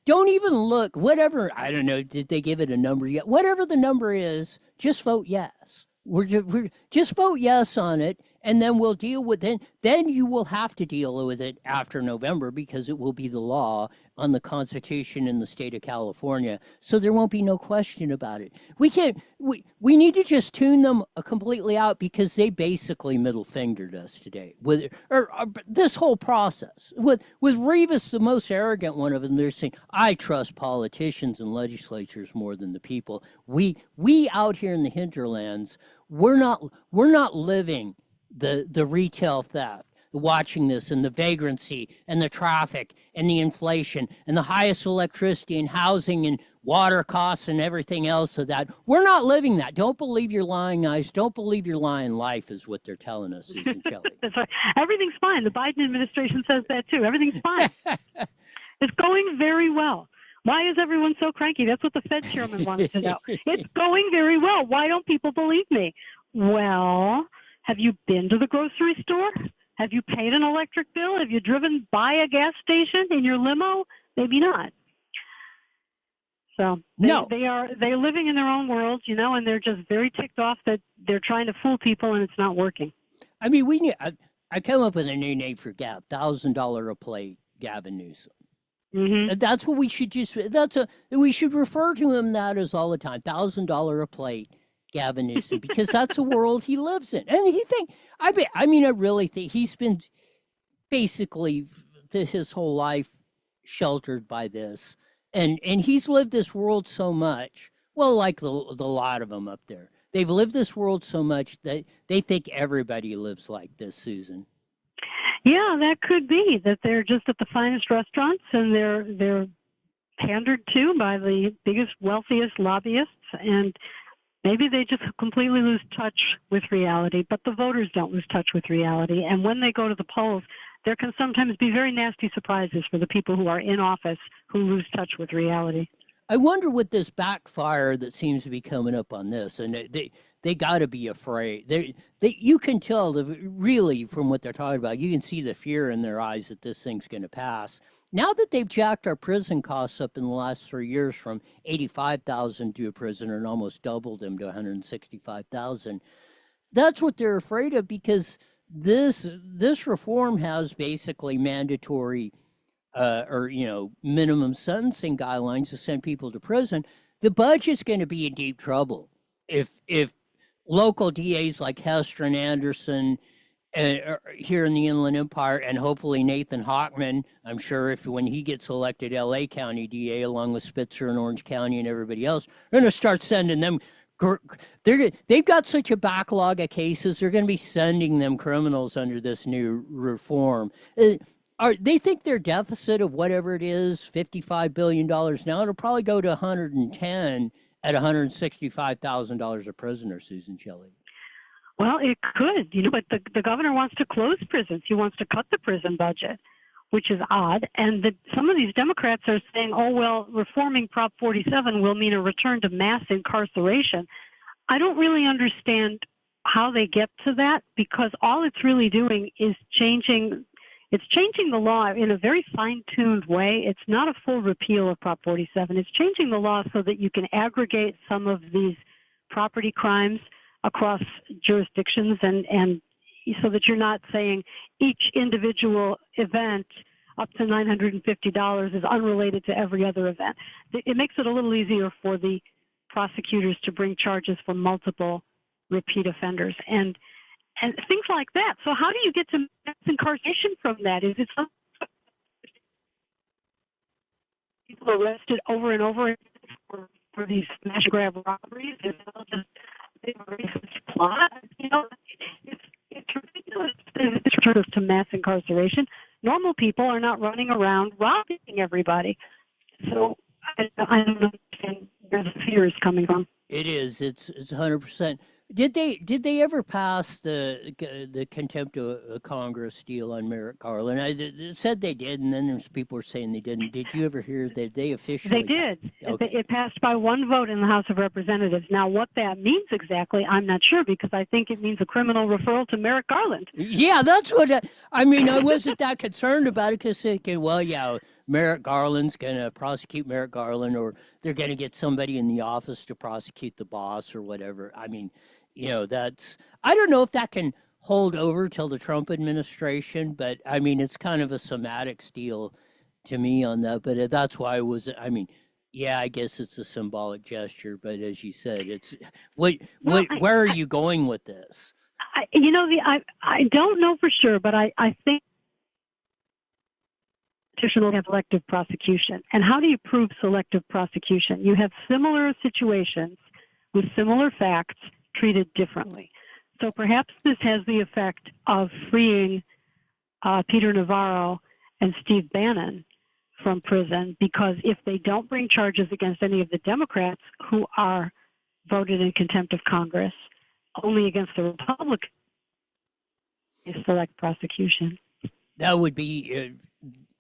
even look. Whatever, I don't know, did they give it a number yet? Whatever the number is, just vote yes. We're just vote yes on it, and then we'll deal with it. Then you will have to deal with it after November because it will be the law on the Constitution in the state of California. So there won't be no question about it. We can't. We need to just tune them completely out because they basically middle fingered us today with or this whole process with Rivas, the most arrogant one of them. They're saying, "I trust politicians and legislatures more than the people." We out here in the hinterlands. We're not living the retail theft, watching this and the vagrancy and the traffic and the inflation and the highest electricity and housing and water costs and everything else of that. We're not living that. Don't believe your lying eyes. Don't believe your lying life is what they're telling us, Susan Kelly. That's right. Everything's fine. The Biden administration says that too. Everything's fine. It's going very well. Why is everyone so cranky? That's what the Fed chairman wants to know. It's going very well. Why don't people believe me? Well, have you been to the grocery store? Have you paid an electric bill? Have you driven by a gas station in your limo? Maybe not. So they're living in their own world, and they're just very ticked off that they're trying to fool people and it's not working. I mean, I come up with a new name for Gav, $1,000 a plate, Gavin Newsom. Mm-hmm. That's what we should we should refer to him that as all the time. $1,000 a plate, Gavin Newsom, because that's the world he lives in. And I really think he's been basically his whole life sheltered by this. And he's lived this world so much. Well, like the lot of them up there. They've lived this world so much that they think everybody lives like this, Susan. Yeah, that could be that they're just at the finest restaurants and they're pandered to by the biggest, wealthiest lobbyists, and maybe they just completely lose touch with reality. But the voters don't lose touch with reality, and when they go to the polls, there can sometimes be very nasty surprises for the people who are in office who lose touch with reality. I wonder what this backfire that seems to be coming up on this, and they got to be afraid. You can tell really from what they're talking about. You can see the fear in their eyes that this thing's going to pass. Now that they've jacked our prison costs up in the last 3 years from $85,000 to a prisoner and almost doubled them to $165,000, that's what they're afraid of because this reform has basically mandatory or minimum sentencing guidelines to send people to prison. The budget's going to be in deep trouble if local DAs like Hester and Anderson here in the Inland Empire, and hopefully Nathan Hochman, I'm sure when he gets elected LA County DA along with Spitzer and Orange County and everybody else, are going to start sending them. They've got such a backlog of cases. They're going to be sending them criminals under this new reform. They think their deficit of whatever it is, $55 billion now, it'll probably go to 110 at $165,000 a prisoner, Susan Shelley. Well, it could, but the governor wants to close prisons. He wants to cut the prison budget, which is odd. And some of these Democrats are saying, oh, well, reforming Prop 47 will mean a return to mass incarceration. I don't really understand how they get to that, because all it's really doing is changing the law in a very fine-tuned way. It's not a full repeal of Prop 47. It's changing the law so that you can aggregate some of these property crimes across jurisdictions and so that you're not saying each individual event up to $950 is unrelated to every other event. It makes it a little easier for the prosecutors to bring charges for multiple repeat offenders and things like that. So how do you get to mass incarceration from that? Is it some people arrested over and over for these smash grab robberies? Is it just a racist plot? It's ridiculous. It's true to mass incarceration. Normal people are not running around robbing everybody. So I don't understand where the fear is coming from. It is. It's 100%. Did they ever pass the contempt of Congress deal on Merrick Garland? It said they did, and then there's people were saying they didn't. Did you ever hear that they officially? They did. Okay. It passed by one vote in the House of Representatives. Now, what that means exactly, I'm not sure, because I think it means a criminal referral to Merrick Garland. Yeah, that's what I mean. I wasn't that concerned about it because thinking, well, yeah, Merrick Garland's going to prosecute Merrick Garland, or they're going to get somebody in the office to prosecute the boss or whatever. I mean, I don't know if that can hold over till the Trump administration, but I mean, it's kind of a semantics deal to me on that. But that's why yeah, I guess it's a symbolic gesture, but as you said, it's where are you going with this? I don't know for sure, but I think constitutional have selective prosecution. And how do you prove selective prosecution? You have similar situations with similar facts treated differently. So perhaps this has the effect of freeing Peter Navarro and Steve Bannon from prison, because if they don't bring charges against any of the Democrats who are voted in contempt of Congress, only against the Republicans is select prosecution. That would be,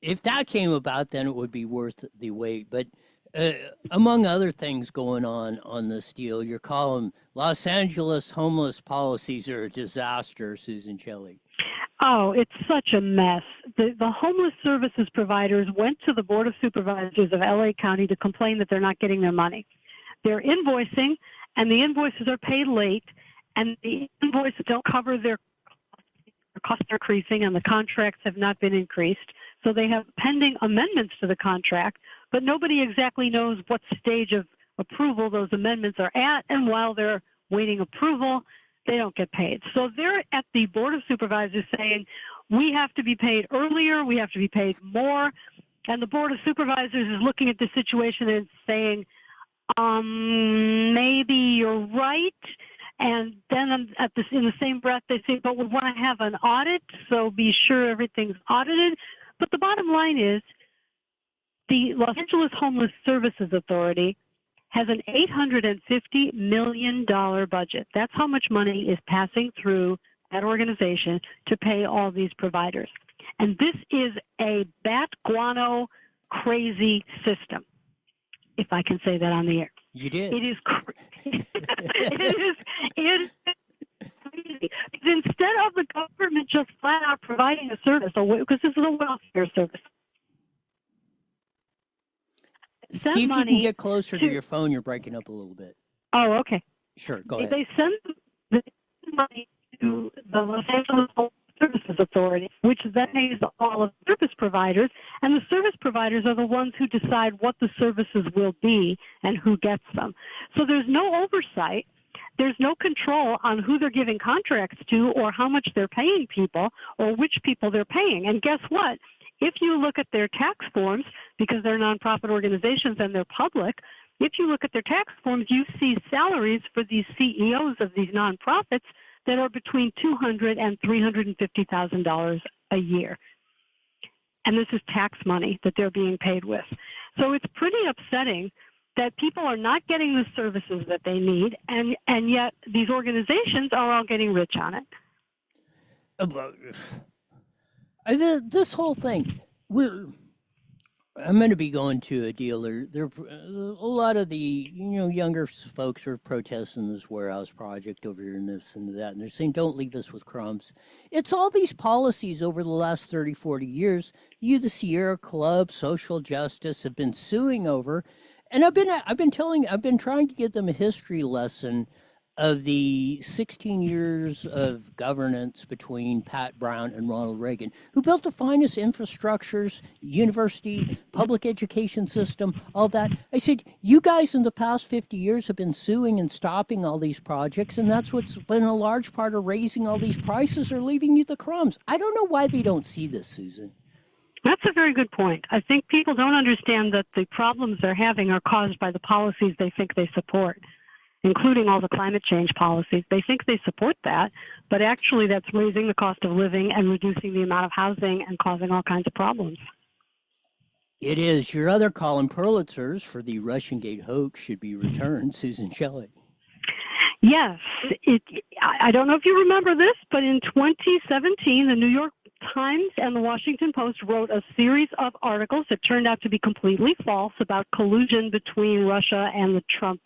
if that came about, then it would be worth the wait. But among other things going on this deal, your column, Los Angeles homeless policies are a disaster, Susan Shelley. Oh, it's such a mess. The homeless services providers went to the Board of Supervisors of LA County to complain that they're not getting their money. They're invoicing, and the invoices are paid late, and the invoices don't cover their costs are increasing, and the contracts have not been increased. So they have pending amendments to the contract, but nobody exactly knows what stage of approval those amendments are at, and while they're waiting approval, they don't get paid. So they're at the Board of Supervisors saying, we have to be paid earlier, we have to be paid more, and the Board of Supervisors is looking at the situation and saying, maybe you're right. And then in the same breath, they say, but we want to have an audit, so be sure everything's audited. But the bottom line is the Los Angeles Homeless Services Authority has an $850 million budget. That's how much money is passing through that organization to pay all these providers. And this is a bat guano crazy system, if I can say that on the air. You did. It is crazy. it is crazy. Instead of the government just flat out providing a service, because this is a welfare service. See if you can get closer to your phone. You're breaking up a little bit. Oh, okay. Sure, go ahead. They send the money to the Los Angeles Homeless Services Authority, which then pays all of the service providers, and the service providers are the ones who decide what the services will be and who gets them. So there's no oversight. There's no control on who they're giving contracts to or how much they're paying people or which people they're paying. And guess what? If you look at their tax forms, because they're nonprofit organizations and they're public, if you look at their tax forms, you see salaries for these CEOs of these nonprofits that are between $200,000 and $350,000 a year. And this is tax money that they're being paid with. So it's pretty upsetting that people are not getting the services that they need, and yet these organizations are all getting rich on it. This whole thing, I'm going to be going to a dealer. There, a lot of the younger folks are protesting this warehouse project over here and this and that, and they're saying, "Don't leave us with crumbs." It's all these policies over the last 30, 40 years. You, the Sierra Club, social justice, have been suing over, and I've been trying to give them a history lesson of the 16 years of governance between Pat Brown and Ronald Reagan, who built the finest infrastructures, university, public education system, all that. I said, you guys in the past 50 years have been suing and stopping all these projects, and that's what's been a large part of raising all these prices or leaving you the crumbs. I don't know why they don't see this, Susan. That's a very good point. I think people don't understand that the problems they're having are caused by the policies they think they support, including all the climate change policies. They think they support that, but actually that's raising the cost of living and reducing the amount of housing and causing all kinds of problems. It is. Your other column, Purlitzers for the Russiagate hoax, should be returned, Susan Shelley. Yes. I don't know if you remember this, but in 2017, the New York Times and the Washington Post wrote a series of articles that turned out to be completely false about collusion between Russia and the Trump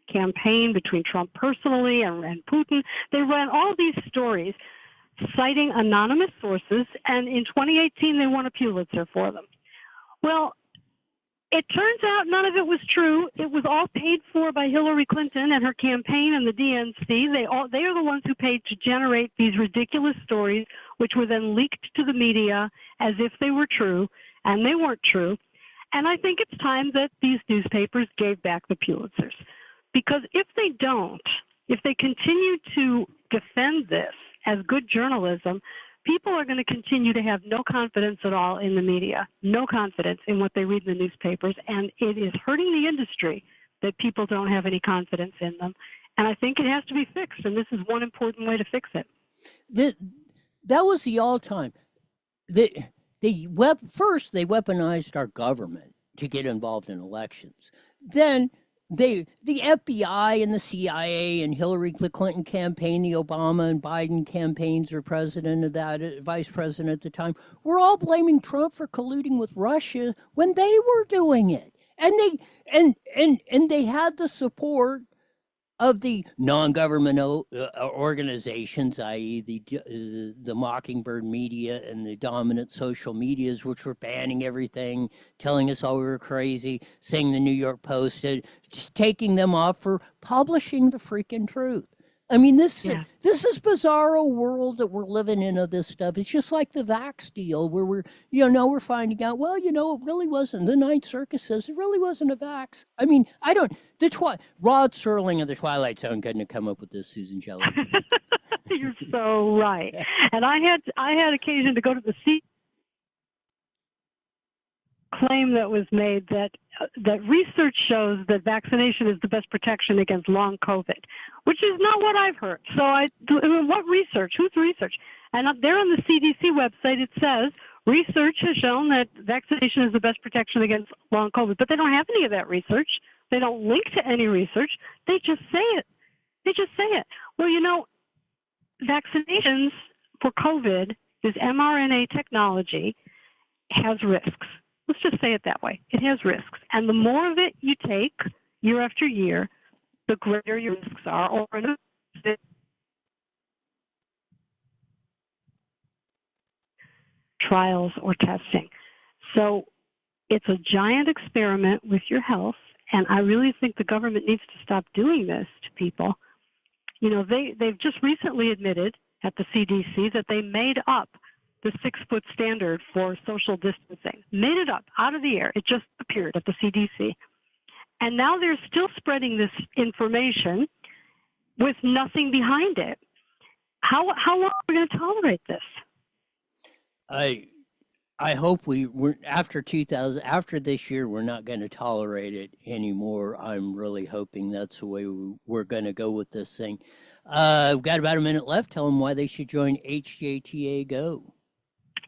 campaign, between Trump personally and Putin. They ran all these stories citing anonymous sources, and in 2018 they won a Pulitzer for them. Well, it turns out none of it was true. It was all paid for by Hillary Clinton and her campaign and the DNC. They are the ones who paid to generate these ridiculous stories, which were then leaked to the media as if they were true, and they weren't true. And I think it's time that these newspapers gave back the Pulitzers. Because if they don't, if they continue to defend this as good journalism, people are going to continue to have no confidence at all in the media, no confidence in what they read in the newspapers, and it is hurting the industry that people don't have any confidence in them. And I think it has to be fixed, and this is one important way to fix it. That was the all-time. First, they weaponized our government to get involved in elections. Then the FBI and the CIA and Hillary Clinton campaign, the Obama and Biden campaigns, or president of that, vice president at the time, were all blaming Trump for colluding with Russia when they were doing it, and they had the support of the non-governmental organizations, i.e. the Mockingbird media and the dominant social medias, which were banning everything, telling us all we were crazy, saying the New York Post, just taking them off for publishing the freaking truth. I mean, this is bizarro world that we're living in of this stuff. It's just like the vax deal where we're finding out, well, it really wasn't. The Ninth Circus says it really wasn't a vax. I mean, Rod Serling of the Twilight Zone couldn't have come up with this, Susan Shelley. You're so right. And I had occasion to go to the claim that was made that research shows that vaccination is the best protection against long COVID, which is not what I've heard. So what research? Whose research? And up there on the CDC website, it says research has shown that vaccination is the best protection against long COVID, but they don't have any of that research. They don't link to any research. They just say it. Well, vaccinations for COVID, this mRNA technology, has risks. Let's just say it that way. It has risks. And the more of it you take year after year, the greater your risks are. Or trials or testing. So it's a giant experiment with your health. And I really think the government needs to stop doing this to people. They've just recently admitted at the CDC that they made up the 6-foot standard for social distancing. Made it up out of the air. It just appeared at the CDC. And now they're still spreading this information with nothing behind it. How long are we going to tolerate this? I hope after this year, we're not going to tolerate it anymore. I'm really hoping that's the way we're going to go with this thing. We've got about a minute left. Tell them why they should join HJTA Go.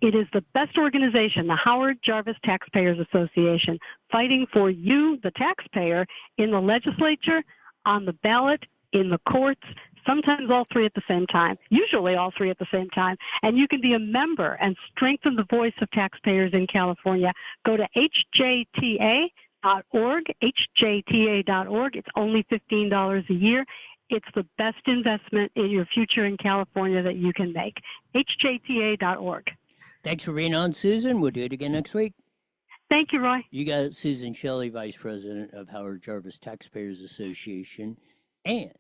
It is the best organization, the Howard Jarvis Taxpayers Association, fighting for you, the taxpayer, in the legislature, on the ballot, in the courts, sometimes all three at the same time, usually all three at the same time. And you can be a member and strengthen the voice of taxpayers in California. Go to hjta.org, hjta.org. It's only $15 a year. It's the best investment in your future in California that you can make. hjta.org. Thanks for being on, Susan. We'll do it again next week. Thank you, Roy. You got it, Susan Shelley, Vice President of Howard Jarvis Taxpayers Association and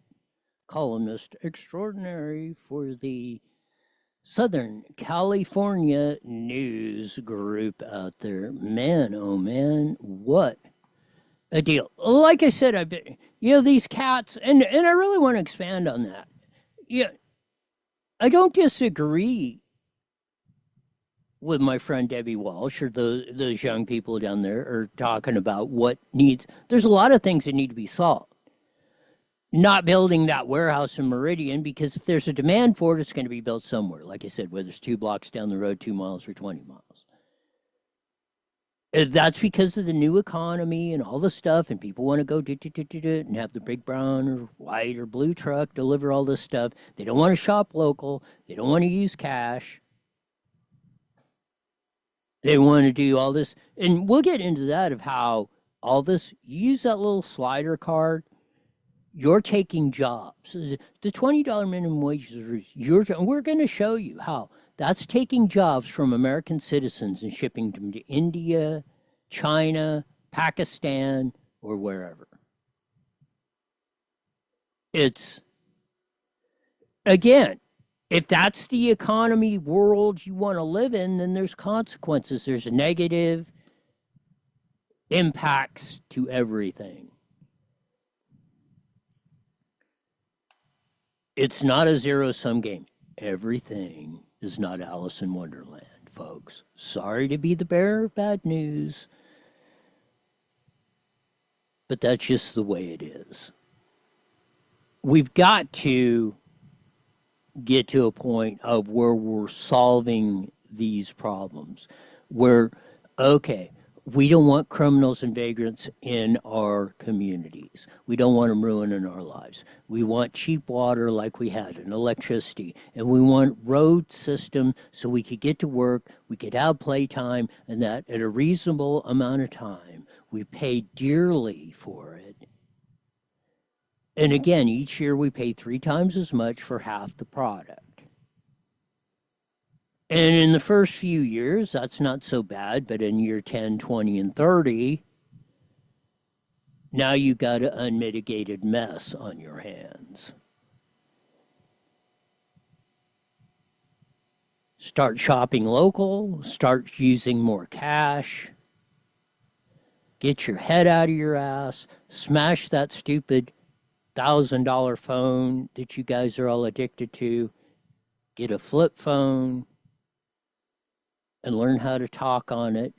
columnist extraordinary for the Southern California News Group out there. Man, oh man, what a deal. Like I said, these cats, and I really want to expand on that. Yeah, I don't disagree with my friend Debbie Walsh or those young people down there are talking about what needs. There's a lot of things that need to be solved. Not building that warehouse in Meridian, because if there's a demand for it, it's going to be built somewhere. Like I said, whether it's 2 blocks down the road, 2 miles, or 20 miles. That's because of the new economy and all the stuff, and people want to go and have the big brown or white or blue truck deliver all this stuff. They don't want to shop local. They don't want to use cash. They want to do all this. And we'll get into that of how all this, you use that little slider card, you're taking jobs. The $20 minimum wage is we're going to show you how that's taking jobs from American citizens and shipping them to India, China, Pakistan, or wherever. It's, again, if that's the economy world you want to live in, then there's consequences. There's negative impacts to everything. It's not a zero-sum game. Everything is not Alice in Wonderland, folks. Sorry to be the bearer of bad news, but that's just the way it is. We've got to get to a point of where we're solving these problems, where, okay, we don't want criminals and vagrants in our communities. We don't want them ruining our lives. We want cheap water like we had and electricity. And we want road system so we could get to work, we could have playtime, and that at a reasonable amount of time, we pay dearly for it. And again, each year we pay 3 times as much for half the product. And in the first few years, that's not so bad, but in year 10, 20, and 30, now you've got an unmitigated mess on your hands. Start shopping local, start using more cash, get your head out of your ass, smash that stupid $1,000 phone that you guys are all addicted to, get a flip phone, and learn how to talk on it.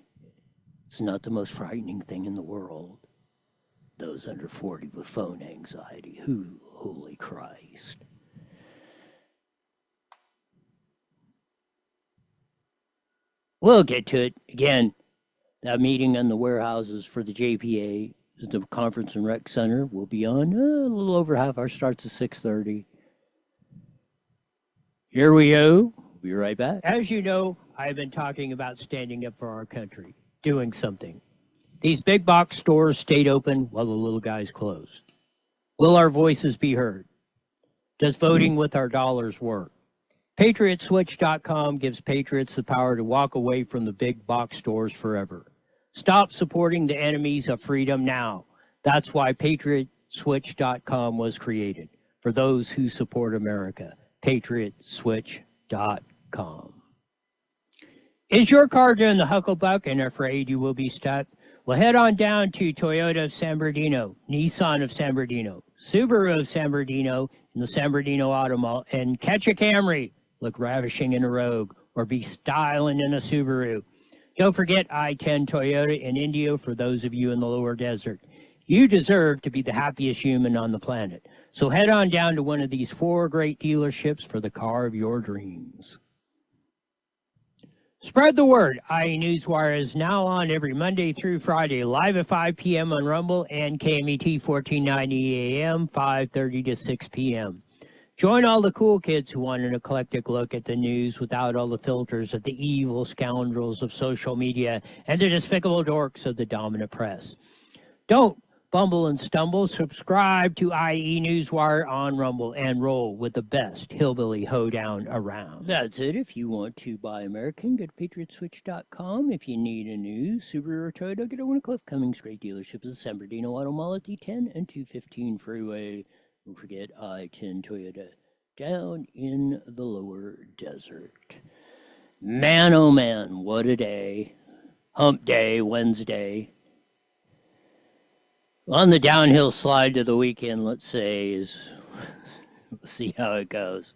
It's not the most frightening thing in the world. Those under 40 with phone anxiety, holy Christ. We'll get to it. Again, that meeting on the warehouses for the JPA, the Conference and Rec Center, will be on a little over half hour, starts at 6:30. Here we go. Be right back. As you know, I've been talking about standing up for our country, doing something. These big box stores stayed open while the little guys closed. Will our voices be heard? Does voting with our dollars work? PatriotSwitch.com gives patriots the power to walk away from the big box stores forever. Stop supporting the enemies of freedom now. That's why PatriotSwitch.com was created, for those who support America. PatriotSwitch.com. Is your car doing the hucklebuck and afraid you will be stuck? Well, head on down to Toyota of San Bernardino, Nissan of San Bernardino, Subaru of San Bernardino, and the San Bernardino Auto Mall, and catch a Camry, look ravishing in a Rogue, or be styling in a Subaru. Don't forget I-10 Toyota in Indio for those of you in the lower desert. You deserve to be the happiest human on the planet. So head on down to one of these 4 great dealerships for the car of your dreams. Spread the word. IE Newswire is now on every Monday through Friday, live at 5 p.m. on Rumble and KMET 1490 AM, 5:30 to 6 p.m. Join all the cool kids who want an eclectic look at the news without all the filters of the evil scoundrels of social media and the despicable dorks of the dominant press. Don't bumble and stumble. Subscribe to IE Newswire on Rumble and roll with the best hillbilly hoedown around. That's it. If you want to buy American, go to PatriotSwitch.com. If you need a new Subaru or Toyota, go to one of Cliff Cummings' great dealerships at San Bernardino Auto Mall at D10 and 215 Freeway. Don't forget I-10 Toyota down in the lower desert. Man, oh man, what a day. Hump day, Wednesday. On the downhill slide to the weekend, let's say, is we'll see how it goes.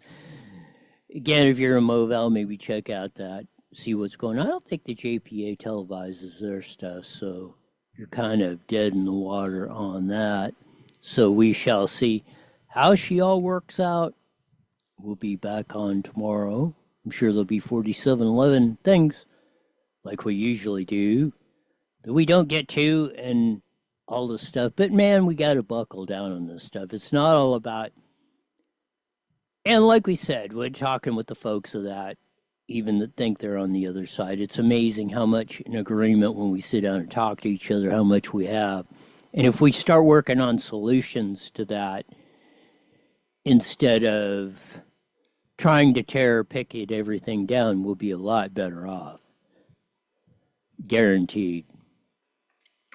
Again, if you're in Movell, maybe check out that, see what's going on. I don't think the JPA televises their stuff, so you're kind of dead in the water on that. So we shall see how she all works out. We'll be back on tomorrow. I'm sure there'll be 4711 things like we usually do that we don't get to, and all this stuff. But man, we got to buckle down on this stuff. It's not all about, and like we said, we're talking with the folks of that, even that think they're on the other side. It's amazing how much in agreement when we sit down and talk to each other, how much we have. And if we start working on solutions to that, instead of trying to tear or picket everything down, we'll be a lot better off. Guaranteed.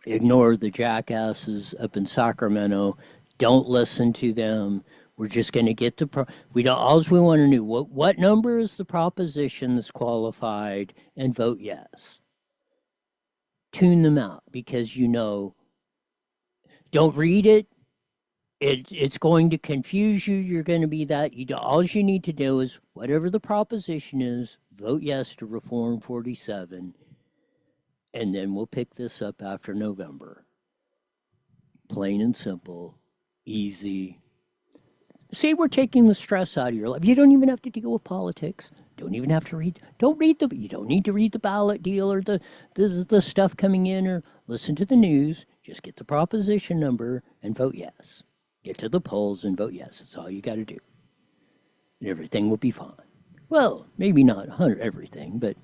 Ignore the jackasses up in Sacramento. Don't listen to them. We're just going to get the we don't. All we want to know what number is the proposition that's qualified, and vote yes. Tune them out because don't read it. It's going to confuse you. You're going to be that. All you need to do is whatever the proposition is, vote yes to Reform 47, and then we'll pick this up after November. Plain and simple, easy. See, we're taking the stress out of your life. You don't even have to deal with politics. Don't even have to read. You don't need to read the ballot deal or the stuff coming in or listen to the news. Just get the proposition number and vote yes. Get to the polls and vote yes. That's all you got to do. And everything will be fine. Well, maybe not 100 everything, but at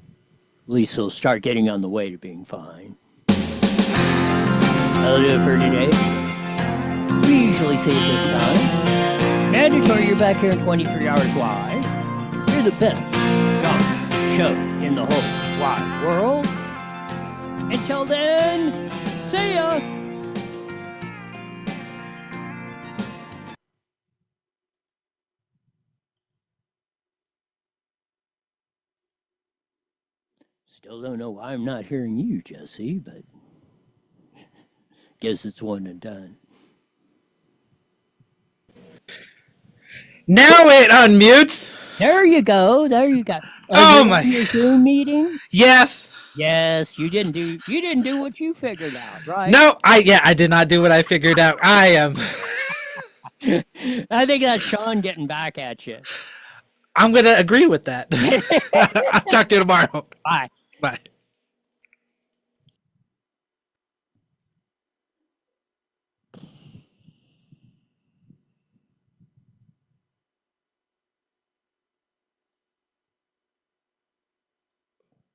least it'll start getting on the way to being fine. That'll do it for today. We usually say it this time. Mandatory, you're back here in 23 hours live. You're the best show in the whole wide world. Until then, see ya! Still don't know why I'm not hearing you, Jesse, but guess it's one and done. Now it unmutes. There you go. There you go. Oh my! Your Zoom meeting? Yes. Yes. You didn't do what you figured out, right? No, I did not do what I figured out. I am. I think that's Sean getting back at you. I'm gonna agree with that. I'll talk to you tomorrow. Bye. Bye.